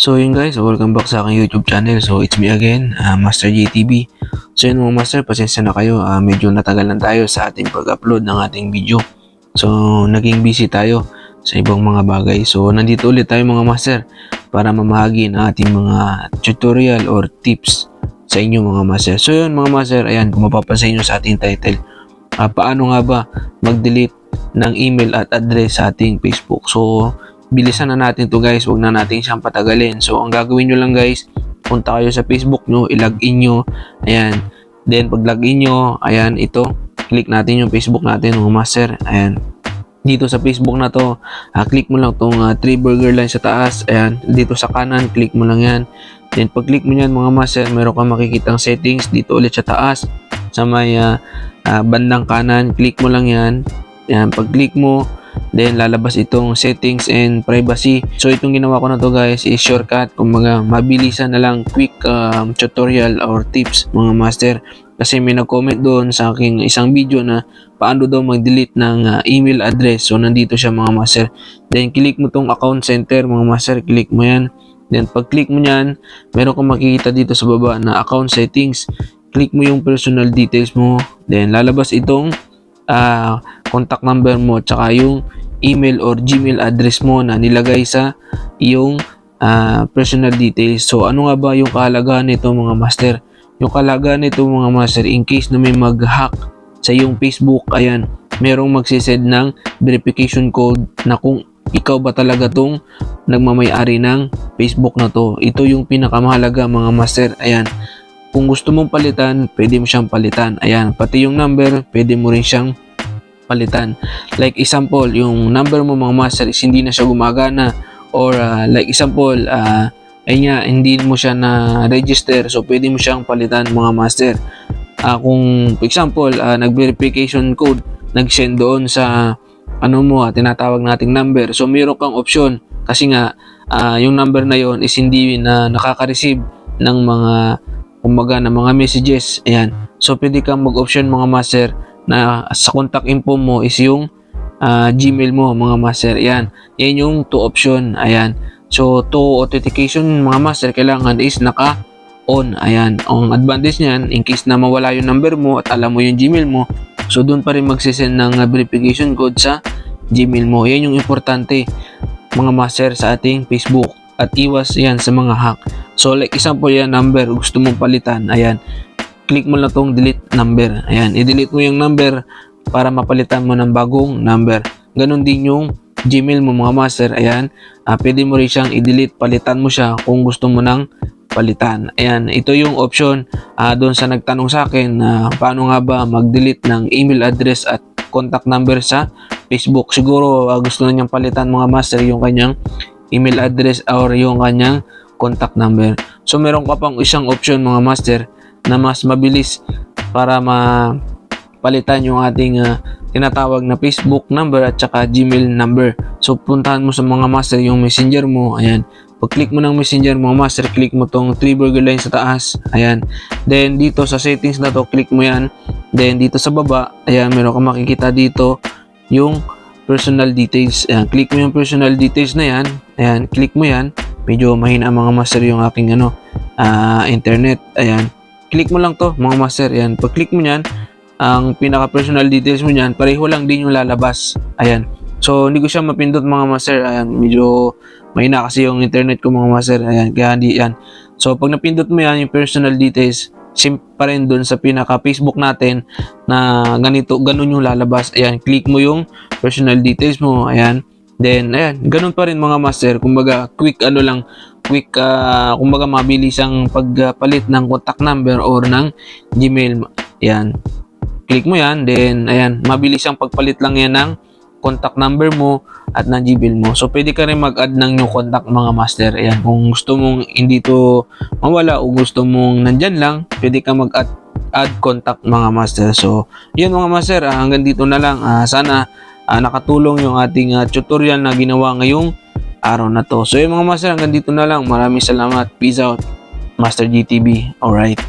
So yun guys, welcome back sa aking YouTube channel. So it's me again, Master GTV. So yun mga master, pasensya na kayo. Medyo natagalan tayo sa ating pag-upload ng ating video. So naging busy tayo sa ibang mga bagay. So nandito ulit tayo mga master para mamahagi ng ating mga tutorial or tips sa inyo mga master. So yun mga master, ayan, kung mapapansin nyo sa ating title, paano nga ba mag-delete ng email at address sa ating Facebook. So bilisan na natin to guys, wag na natin siyang patagalin. So ang gagawin nyo lang guys, punta kayo sa Facebook nyo, i-login nyo, ayan, then pag login nyo, ayan, ito, click natin yung Facebook natin mga master, ayan, dito sa Facebook na to, click mo lang tong 3 burger line sa taas, ayan, dito sa kanan, click mo lang yan, then pag click mo yan mga master, meron kang makikitang settings, dito ulit sa taas, sa may bandang kanan, click mo lang yan, ayan, pag click mo, then lalabas itong settings and privacy. So itong ginawa ko na to guys is shortcut, kumbaga mabilisan na lang, quick tutorial or tips mga master, kasi may nag-comment doon sa aking isang video na paano daw mag-delete ng email address. So nandito siya mga master, then click mo tong account center mga master, click mo yan, then pag click mo yan, meron kang makikita dito sa baba na account settings, click mo yung personal details mo, then lalabas itong contact number mo tsaka yung email or Gmail address mo na nilagay sa yung personal details. So ano nga ba yung kahalagahan nito mga master? Yung kahalagahan nito mga master, in case na may mag-hack sa yung Facebook, ayan, merong magsisend ng verification code na kung ikaw ba talaga tong nagmamay-ari ng Facebook na to. Ito yung pinakamahalaga mga master, ayan. Kung gusto mong palitan, pwede mo siyang palitan. Ayan, pati yung number, pwede mo rin siyang palitan. Like example, yung number mo mga master is hindi na siya gumagana, or like example, ay nga, hindi mo siya na-register, so pwede mo siyang palitan mga master. Kung for example, nag-verification code, nag-send doon sa ano mo, tinatawag nating number, so meron kang option, kasi nga yung number na yon is hindi na nakaka-receive ng mga kumbaga ng mga messages, ayan, so pwede kang mag-option mga master na sa contact info mo is yung Gmail mo mga master, ayan, yan yung to option, ayan, so to authentication mga master, kailangan is naka-on, ayan, ang advantage niyan, in case na mawala yung number mo at alam mo yung Gmail mo, so doon pa rin magsisend ng verification code sa Gmail mo, yan yung importante mga master sa ating Facebook, at iwas yan sa mga hack. So like example yan, number gusto mong palitan, ayan, click mo lang tong delete number, ayan, i-delete mo yung number para mapalitan mo ng bagong number. Ganon din yung Gmail mo mga master, ayan, pwede mo rin siyang i-delete, palitan mo siya kung gusto mo nang palitan. Ayan, ito yung option doon sa nagtanong sa akin paano nga ba mag-delete ng email address at contact number sa Facebook. Siguro gusto na niyang palitan mga master yung kanyang email address or yung kanyang contact number. So meron ka pang isang option mga master na mas mabilis para mapalitan yung ating tinatawag na Facebook number at saka Gmail number. So puntahan mo sa mga master yung messenger mo, ayan, pag click mo ng messenger mga master, click mo tong 3 burger line sa taas, ayan, then dito sa settings na to, click mo yan, then dito sa baba, ayan, meron kang makikita dito yung personal details, ayan, click mo yung personal details na yan, ayan, click mo yan, medyo mahina mga master yung aking internet, ayan, click mo lang to mga master, ayan, pag click mo yan, ang pinaka personal details mo yan, pareho lang din yung lalabas, ayan, so hindi ko siya mapindot mga master, ayan, medyo mahina kasi yung internet ko mga master, ayan, kaya hindi yan, so pag napindot mo yan yung personal details, same pa rin dun sa pinaka Facebook natin na ganito, ganun yung lalabas, ayan, click mo yung personal details mo, ayan, then ayan, ganun pa rin mga master, kumbaga quick ano lang, quick kumbaga mabilis ang pagpalit ng contact number or ng Gmail, ayan, click mo yan, then ayan, mabilis ang pagpalit lang yan ng contact number mo at ng Gmail mo. So pwede ka rin mag-add ng new contact mga master, ayan, kung gusto mong hindi to mawala o gusto mong nandyan lang, pwede ka mag-add contact mga master. So yun mga master, hanggang dito na lang, sana nakatulong yung ating tutorial na ginawa ngayong araw na to. So yun mga master, hanggang dito na lang, maraming salamat, peace out, Master GTV, alright.